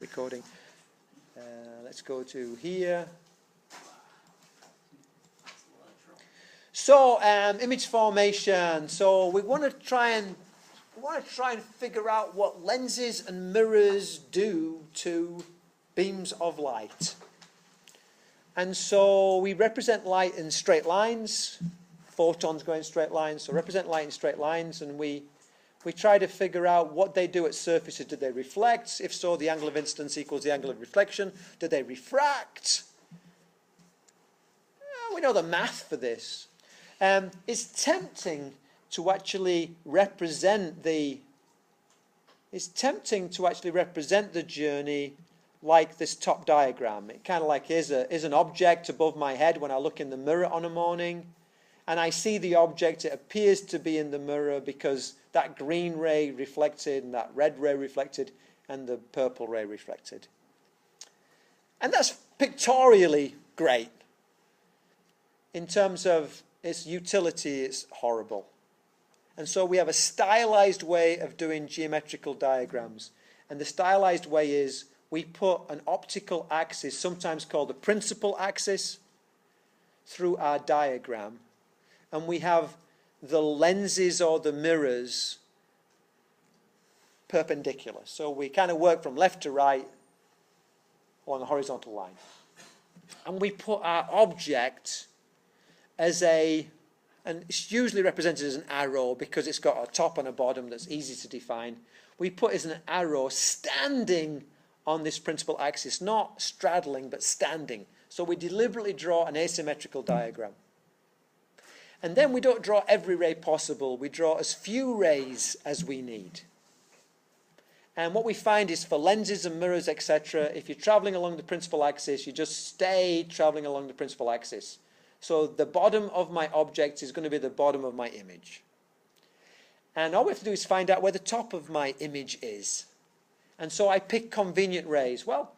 recording. Let's go to here. So image formation. So we want to try and figure out what lenses and mirrors do to beams of light. And so we represent light in straight lines. Photons go in straight lines. So represent light in straight lines, and we try to figure out what they do at surfaces. Do they reflect? If so, the angle of incidence equals the angle of reflection. Do they refract? We know the math for this. It's tempting to actually represent the journey like this top diagram. It kind of like is an object above my head when I look in the mirror on a morning, and I see the object. It appears to be in the mirror because that green ray reflected and that red ray reflected and the purple ray reflected. And that's pictorially great. In terms of its utility, it's horrible. And so we have a stylized way of doing geometrical diagrams. And the stylized way is we put an optical axis, sometimes called the principal axis, through our diagram. And we have the lenses or the mirrors perpendicular. So we kind of work from left to right along a horizontal line. And we put our object as and it's usually represented as an arrow because it's got a top and a bottom that's easy to define. We put as an arrow standing on this principal axis, not straddling, but standing. So we deliberately draw an asymmetrical diagram. And then we don't draw every ray possible. We draw as few rays as we need. And what we find is for lenses and mirrors, etc., if you're traveling along the principal axis, you just stay traveling along the principal axis. So the bottom of my object is going to be the bottom of my image. And all we have to do is find out where the top of my image is. And so I pick convenient rays. Well,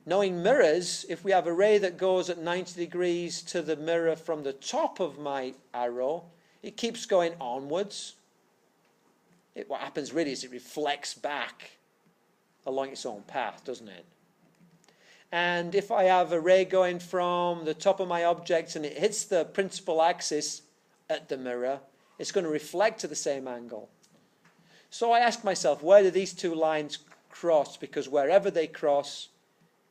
knowing mirrors, if we have a ray that goes at 90 degrees to the mirror from the top of my arrow, it keeps going onwards. What happens really is it reflects back along its own path, doesn't it? And if I have a ray going from the top of my object and it hits the principal axis at the mirror, it's going to reflect at the same angle. So I ask myself, where do these two lines cross? Because wherever they cross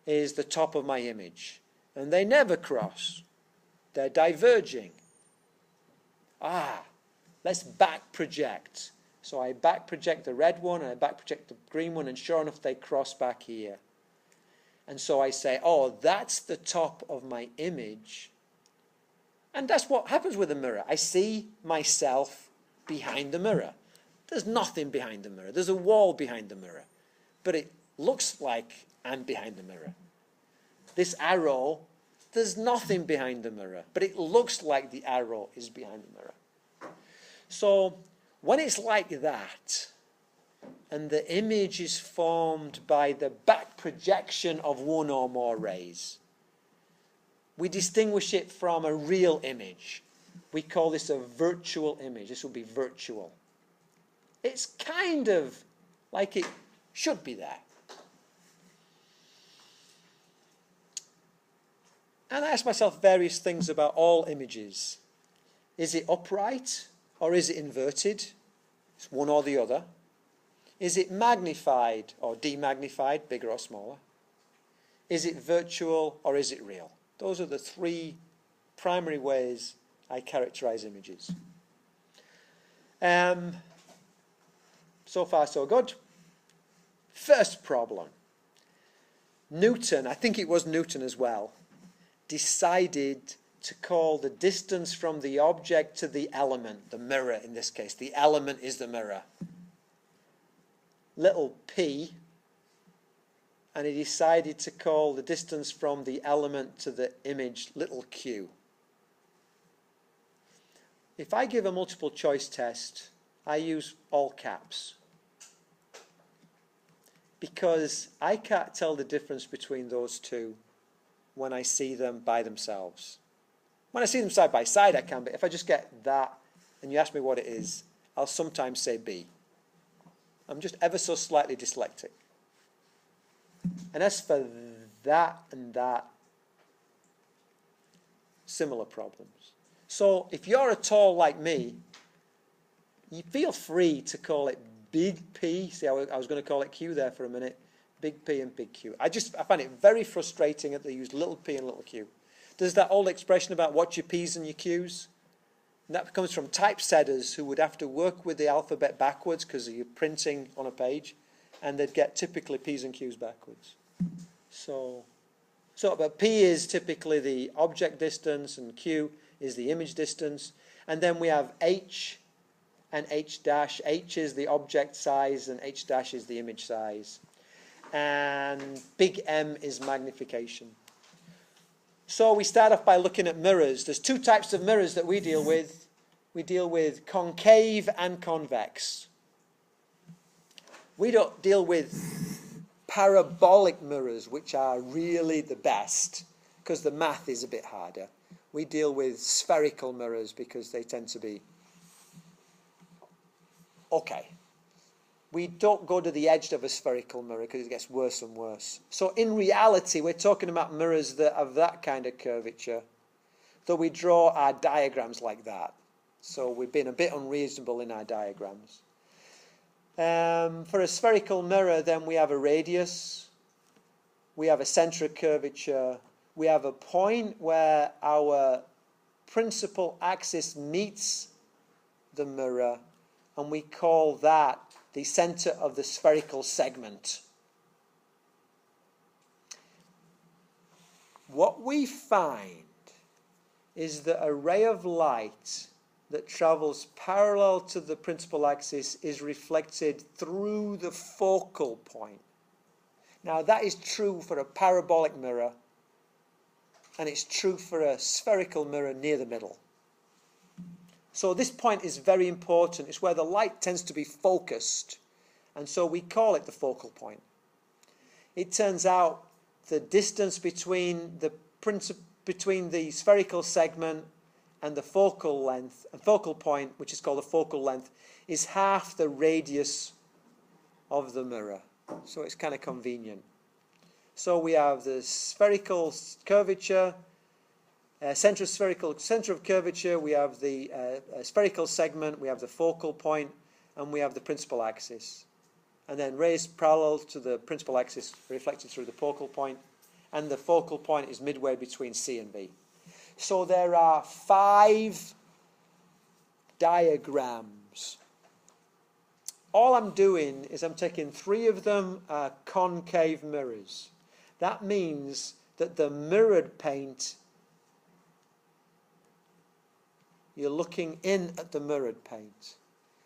is the top of my image. And they never cross. They're diverging. Let's back project. So I back project the red one and I back project the green one, and sure enough they cross back here. And so I say, oh, that's the top of my image. And that's what happens with a mirror. I see myself behind the mirror. There's nothing behind the mirror. There's a wall behind the mirror. But it looks like I'm behind the mirror. This arrow, there's nothing behind the mirror. But it looks like the arrow is behind the mirror. So when it's like that, and the image is formed by the back projection of one or more rays, we distinguish it from a real image. We call this a virtual image. This will be virtual. It's kind of like it should be there. And I ask myself various things about all images. Is it upright or is it inverted? It's one or the other. Is it magnified or demagnified, bigger or smaller? Is it virtual or is it real? Those are the three primary ways I characterize images. So far, so good. First problem. Newton, I think it was Newton as well, decided to call the distance from the object to the element, the mirror in this case. The element is the mirror. Little p, and he decided to call the distance from the element to the image little q. If I give a multiple choice test, I use all caps because I can't tell the difference between those two when I see them by themselves. When I see them side by side, I can, but if I just get that and you ask me what it is, I'll sometimes say B. I'm just ever so slightly dyslexic. And as for that and that, similar problems. So if you're a tall like me, you feel free to call it big P. See, I was going to call it Q there for a minute. Big P and big Q. I find it very frustrating that they use little p and little q. There's that old expression about watch your P's and your Q's. And that comes from typesetters who would have to work with the alphabet backwards because you're printing on a page, and they'd get typically P's and Q's backwards. But P is typically the object distance and Q is the image distance. And then we have H and H dash. H is the object size and H dash is the image size. And big M is magnification. So we start off by looking at mirrors. There's two types of mirrors that we deal with. We deal with concave and convex. We don't deal with parabolic mirrors, which are really the best, because the math is a bit harder. We deal with spherical mirrors because they tend to be okay. We don't go to the edge of a spherical mirror because it gets worse and worse. So in reality, we're talking about mirrors that have that kind of curvature, though we draw our diagrams like that. So we've been a bit unreasonable in our diagrams. For a spherical mirror, then we have a radius, we have a center of curvature, we have a point where our principal axis meets the mirror, and we call that the center of the spherical segment. What we find is that a ray of light that travels parallel to the principal axis is reflected through the focal point. Now that is true for a parabolic mirror, and it's true for a spherical mirror near the middle. So this point is very important. It's where the light tends to be focused, and so we call it the focal point. It turns out the distance between the spherical segment and the focal point, which is called the focal length, is half the radius of the mirror. So it's kind of convenient. So we have the spherical curvature, center of curvature, we have the spherical segment, we have the focal point, and we have the principal axis. And then rays parallel to the principal axis reflected through the focal point, and the focal point is midway between C and B. So there are 5 diagrams. All I'm doing is I'm taking 3 of them are concave mirrors. That means that the mirrored paint, you're looking in at the mirrored paint.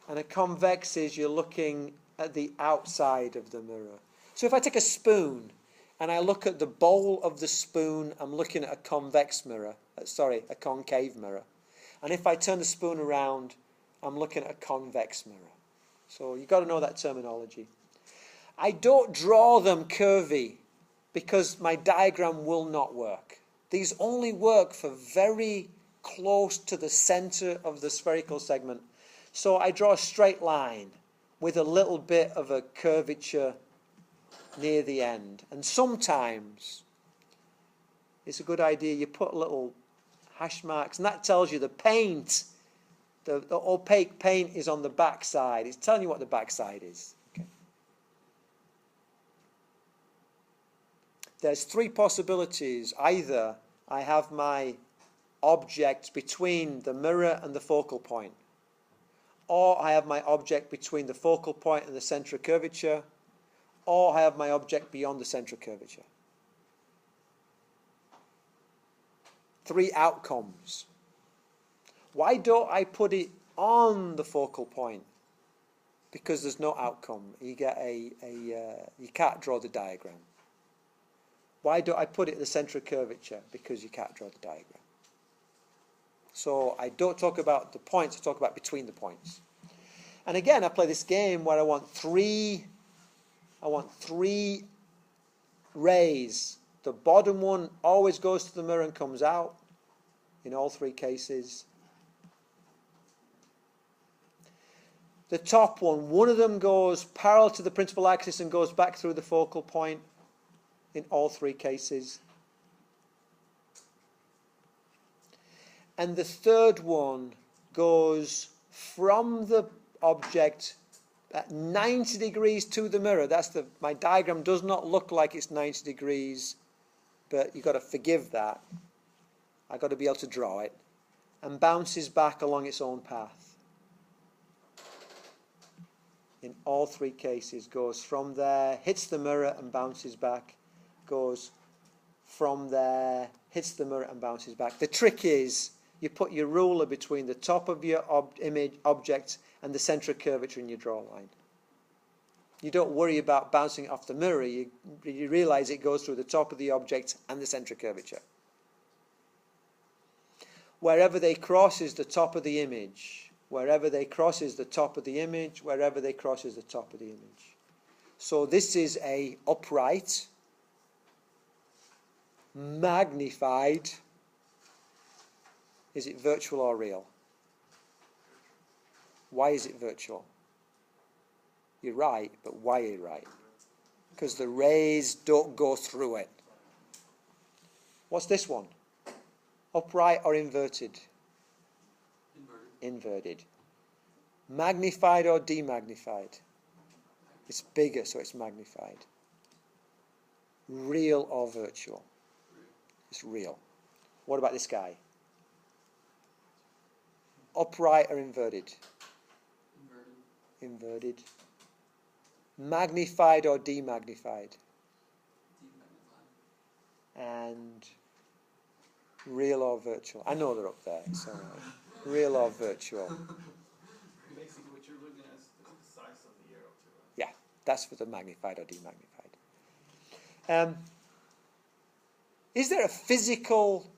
And a convex is you're looking at the outside of the mirror. So if I take a spoon and I look at the bowl of the spoon, I'm looking at a concave mirror. And if I turn the spoon around, I'm looking at a convex mirror. So you've got to know that terminology. I don't draw them curvy because my diagram will not work. These only work for very close to the center of the spherical segment. So I draw a straight line with a little bit of a curvature near the end. And sometimes it's a good idea you put little hash marks, and that tells you the paint, the opaque paint is on the back side. It's telling you what the back side is. Okay. There's 3 possibilities. Either I have my object between the mirror and the focal point, or I have my object between the focal point and the center of curvature, or I have my object beyond the center of curvature. 3 outcomes. Why don't I put it on the focal point? Because there's no outcome. You get you can't draw the diagram. Why don't I put it at the center of curvature? Because you can't draw the diagram. So I don't talk about the points, I talk about between the points. And again, I play this game where I want three rays. The bottom one always goes to the mirror and comes out in all 3 cases. The top one of them goes parallel to the principal axis and goes back through the focal point. in all three cases. And the third one goes from the object at 90 degrees to the mirror. My diagram does not look like it's 90 degrees, but you've got to forgive that. I've got to be able to draw it. And bounces back along its own path. In all three cases, goes from there, hits the mirror and bounces back, goes from there, hits the mirror and bounces back. The trick is you put your ruler between the top of your object and the centre of curvature in your draw line. You don't worry about bouncing off the mirror. You realise it goes through the top of the object and the centre of curvature. Wherever they cross is the top of the image. Wherever they cross is the top of the image. Wherever they cross is the top of the image. So this is a upright, magnified. Is it virtual or real? Why is it virtual? You're right, but why are you right? Because the rays don't go through it. What's this one? Upright or inverted? Inverted. Magnified or demagnified? It's bigger, so it's magnified. Real or virtual? It's real. What about this guy? Upright or inverted? Inverted. Magnified or demagnified? And real or virtual? I know they're up there. It's all right. Real or virtual? Basically, what you're looking at is the size of the arrow, too. Yeah, that's for the magnified or demagnified. Is there a physical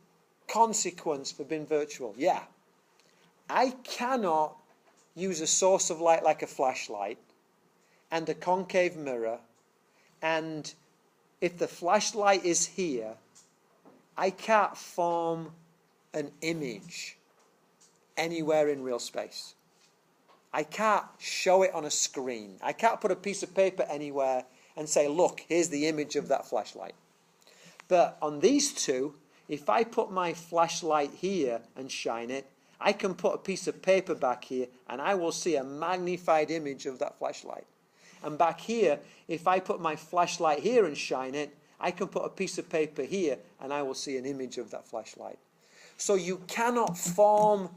consequence for being virtual? Yeah. I cannot use a source of light like a flashlight and a concave mirror, and if the flashlight is here, I can't form an image anywhere in real space. I can't show it on a screen. I can't put a piece of paper anywhere and say, look, here's the image of that flashlight. But on these two, if I put my flashlight here and shine it, I can put a piece of paper back here and I will see a magnified image of that flashlight. And back here, if I put my flashlight here and shine it, I can put a piece of paper here and I will see an image of that flashlight. So you cannot form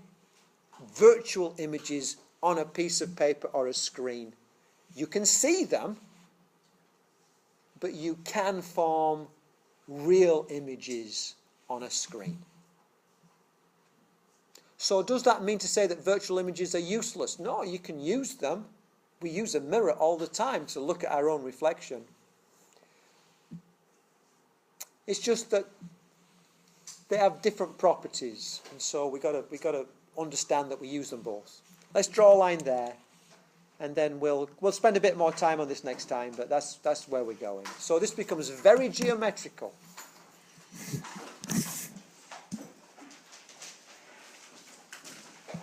virtual images on a piece of paper or a screen. You can see them, but you can form real images on a screen. So does that mean to say that virtual images are useless? No, you can use them. We use a mirror all the time to look at our own reflection. It's just that they have different properties, and so we got to understand that we use them both. Let's draw a line there, and then we'll spend a bit more time on this next time, but that's where we're going. So this becomes very geometrical.